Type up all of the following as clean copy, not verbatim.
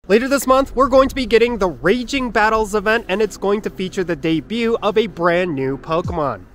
Later this month, we're going to be getting the Raging Battles event, and it's going to feature the debut of a brand new Pokemon.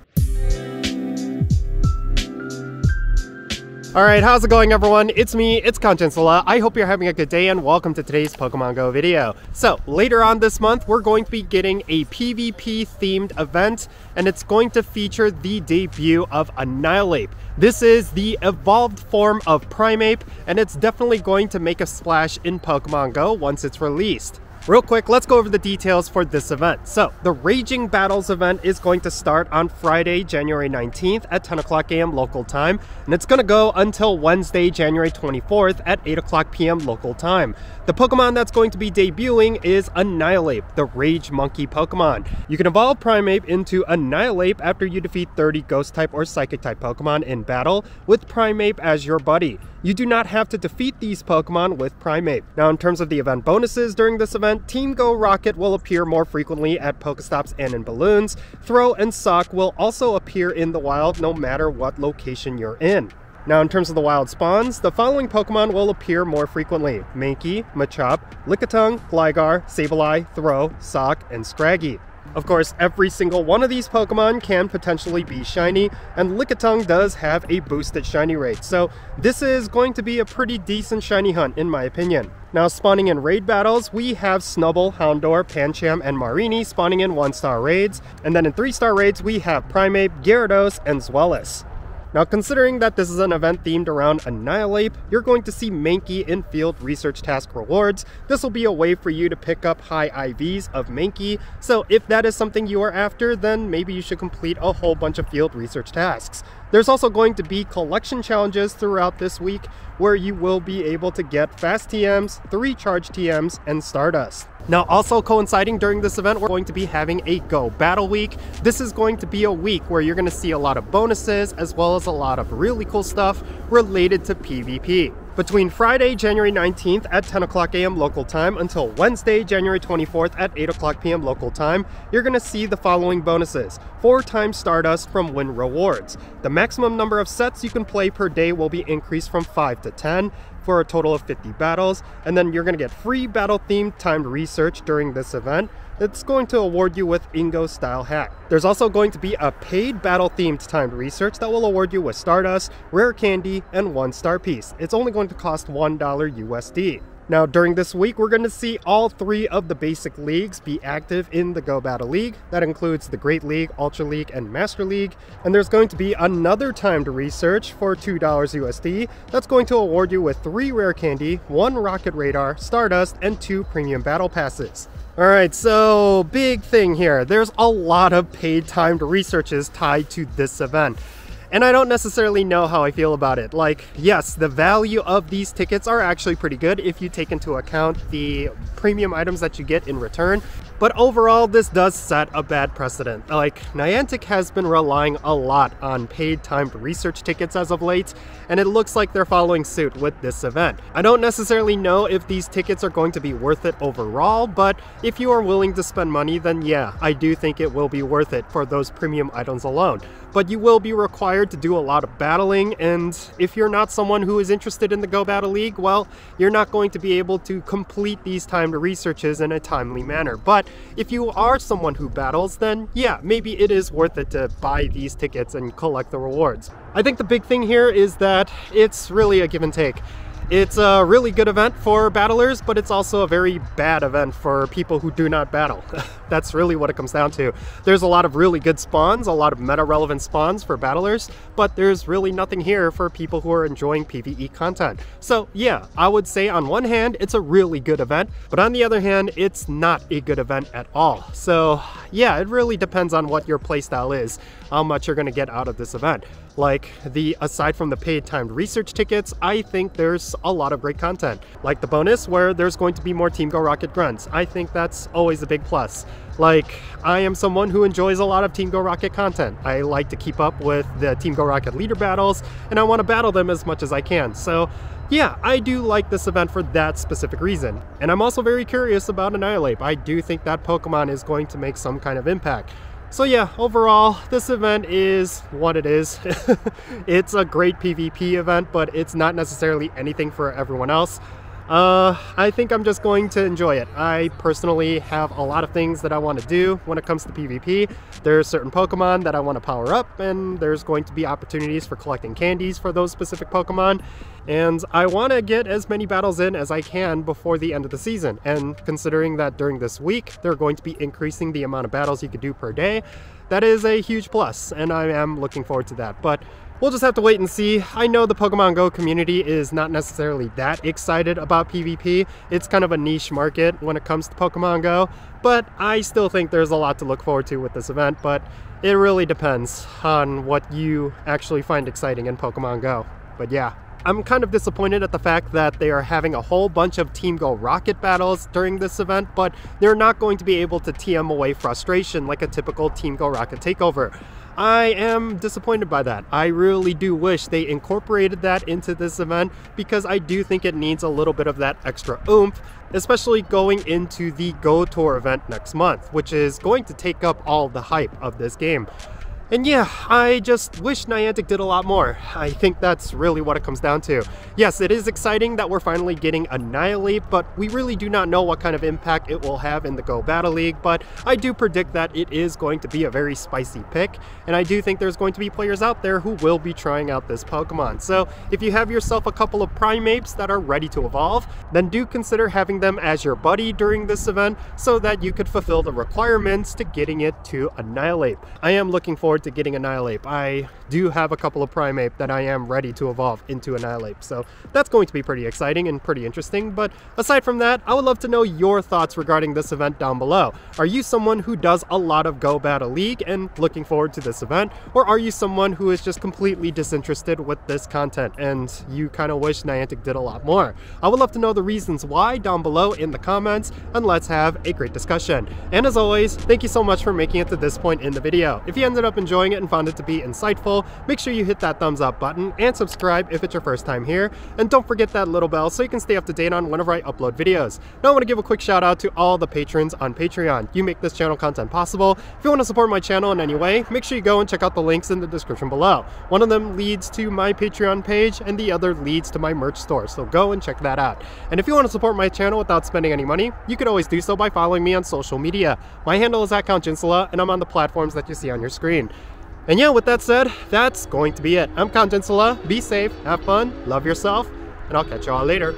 Alright, how's it going everyone? It's me, it's Consciensula. I hope you're having a good day and welcome to today's Pokemon Go video. So, later on this month, we're going to be getting a PvP themed event, and it's going to feature the debut of Annihilape. This is the evolved form of Primeape, and it's definitely going to make a splash in Pokemon Go once it's released. Real quick, let's go over the details for this event. So, the Raging Battles event is going to start on Friday, January 19th at 10 o'clock a.m. local time, and it's going to go until Wednesday, January 24th at 8 o'clock p.m. local time. The Pokemon that's going to be debuting is Annihilape, the Rage Monkey Pokemon. You can evolve Primeape into Annihilape after you defeat 30 Ghost-type or Psychic-type Pokemon in battle with Primeape as your buddy. You do not have to defeat these Pokemon with Primeape. Now, in terms of the event bonuses during this event, Team Go Rocket will appear more frequently at Pokestops and in balloons. Throw and Sock will also appear in the wild no matter what location you're in. Now, in terms of the wild spawns, the following Pokemon will appear more frequently: Mankey, Machop, Lickitung, Gligar, Sableye, Throw, Sock, and Scraggy. Of course, every single one of these Pokemon can potentially be shiny, and Lickitung does have a boosted shiny rate, so this is going to be a pretty decent shiny hunt in my opinion. Now, spawning in raid battles, we have Snubbull, Houndour, Pancham, and Mareanie spawning in 1-star raids, and then in 3-star raids we have Primeape, Gyarados, and Zweilous. Now, considering that this is an event themed around Annihilape, you're going to see Mankey in field research task rewards. This will be a way for you to pick up high IVs of Mankey, so if that is something you are after, then maybe you should complete a whole bunch of field research tasks. There's also going to be collection challenges throughout this week where you will be able to get fast TMs, 3 charge TMs, and Stardust. Now, also coinciding during this event, we're going to be having a Go Battle Week. This is going to be a week where you're going to see a lot of bonuses as well as a lot of really cool stuff related to PvP. Between Friday, January 19th at 10 o'clock a.m. local time until Wednesday, January 24th at 8 o'clock p.m. local time, you're going to see the following bonuses: 4 times Stardust from win rewards. The maximum number of sets you can play per day will be increased from 5 to 10 for a total of 50 battles, and then you're going to get free battle-themed timed research during this event. It's going to award you with Ingo style hat. There's also going to be a paid battle-themed timed research that will award you with Stardust, Rare Candy, and 1-star piece. It's only going to cost $1 USD. Now, during this week, we're going to see all 3 of the basic leagues be active in the Go Battle League. That includes the Great League, Ultra League, and Master League. And there's going to be another timed research for $2 USD that's going to award you with 3 Rare Candy, 1 Rocket Radar, Stardust, and 2 Premium Battle Passes. Alright, so big thing here. There's a lot of paid timed researches tied to this event. And I don't necessarily know how I feel about it. Like, yes, the value of these tickets are actually pretty good if you take into account the premium items that you get in return. But overall, this does set a bad precedent. Like, Niantic has been relying a lot on paid timed research tickets as of late, and it looks like they're following suit with this event. I don't necessarily know if these tickets are going to be worth it overall, but if you are willing to spend money, then yeah, I do think it will be worth it for those premium items alone. But you will be required to do a lot of battling, and if you're not someone who is interested in the Go Battle League, well, you're not going to be able to complete these timed researches in a timely manner. But if you are someone who battles, then yeah, maybe it is worth it to buy these tickets and collect the rewards. I think the big thing here is that it's really a give and take. It's a really good event for battlers, but it's also a very bad event for people who do not battle. That's really what it comes down to. There's a lot of really good spawns, a lot of meta-relevant spawns for battlers, but there's really nothing here for people who are enjoying PvE content. So yeah, I would say on one hand, it's a really good event, but on the other hand, it's not a good event at all. So yeah, it really depends on what your playstyle is, how much you're going to get out of this event. Like, aside from the paid timed research tickets, I think there's a lot of great content. Like the bonus where there's going to be more Team Go Rocket grunts. I think that's always a big plus. Like, I am someone who enjoys a lot of Team Go Rocket content. I like to keep up with the Team Go Rocket leader battles, and I want to battle them as much as I can. So yeah, I do like this event for that specific reason. And I'm also very curious about Annihilape. I do think that Pokemon is going to make some kind of impact. So yeah, overall, this event is what it is. It's a great PvP event, but it's not necessarily anything for everyone else. I think I'm just going to enjoy it. I personally have a lot of things that I want to do when it comes to PvP. There's certain Pokemon that I want to power up, and there's going to be opportunities for collecting candies for those specific Pokemon. And I want to get as many battles in as I can before the end of the season. And considering that during this week, they're going to be increasing the amount of battles you can do per day, that is a huge plus, and I am looking forward to that. But we'll just have to wait and see. I know the Pokemon Go community is not necessarily that excited about PvP. It's kind of a niche market when it comes to Pokemon Go, but I still think there's a lot to look forward to with this event, but it really depends on what you actually find exciting in Pokemon Go. But yeah. I'm kind of disappointed at the fact that they are having a whole bunch of Team Go Rocket battles during this event, but they're not going to be able to TM away frustration like a typical Team Go Rocket takeover. I am disappointed by that. I really do wish they incorporated that into this event because I do think it needs a little bit of that extra oomph, especially going into the Go Tour event next month, which is going to take up all the hype of this game. And yeah, I just wish Niantic did a lot more. I think that's really what it comes down to. Yes, it is exciting that we're finally getting Annihilape, but we really do not know what kind of impact it will have in the Go Battle League, but I do predict that it is going to be a very spicy pick, and I do think there's going to be players out there who will be trying out this Pokemon. So if you have yourself a couple of Primeapes that are ready to evolve, then do consider having them as your buddy during this event so that you could fulfill the requirements to getting it to Annihilape. I am looking forward to getting Annihilape. I do have a couple of Primeape that I am ready to evolve into Annihilape, so that's going to be pretty exciting and pretty interesting. But aside from that, I would love to know your thoughts regarding this event down below. Are you someone who does a lot of Go Battle League and looking forward to this event, or are you someone who is just completely disinterested with this content and you kind of wish Niantic did a lot more? I would love to know the reasons why down below in the comments, and let's have a great discussion. And as always, thank you so much for making it to this point in the video. If you ended up enjoying it and found it to be insightful, make sure you hit that thumbs up button and subscribe if it's your first time here, and don't forget that little bell so you can stay up to date on whenever I upload videos. Now I want to give a quick shout out to all the patrons on Patreon. You make this channel content possible. If you want to support my channel in any way, make sure you go and check out the links in the description below. One of them leads to my Patreon page and the other leads to my merch store, so go and check that out. And if you want to support my channel without spending any money, you could always do so by following me on social media. My handle is @CountGinsula, and I'm on the platforms that you see on your screen. And yeah, with that said, that's going to be it. I'm CountGinsula. Be safe, have fun, love yourself, and I'll catch you all later.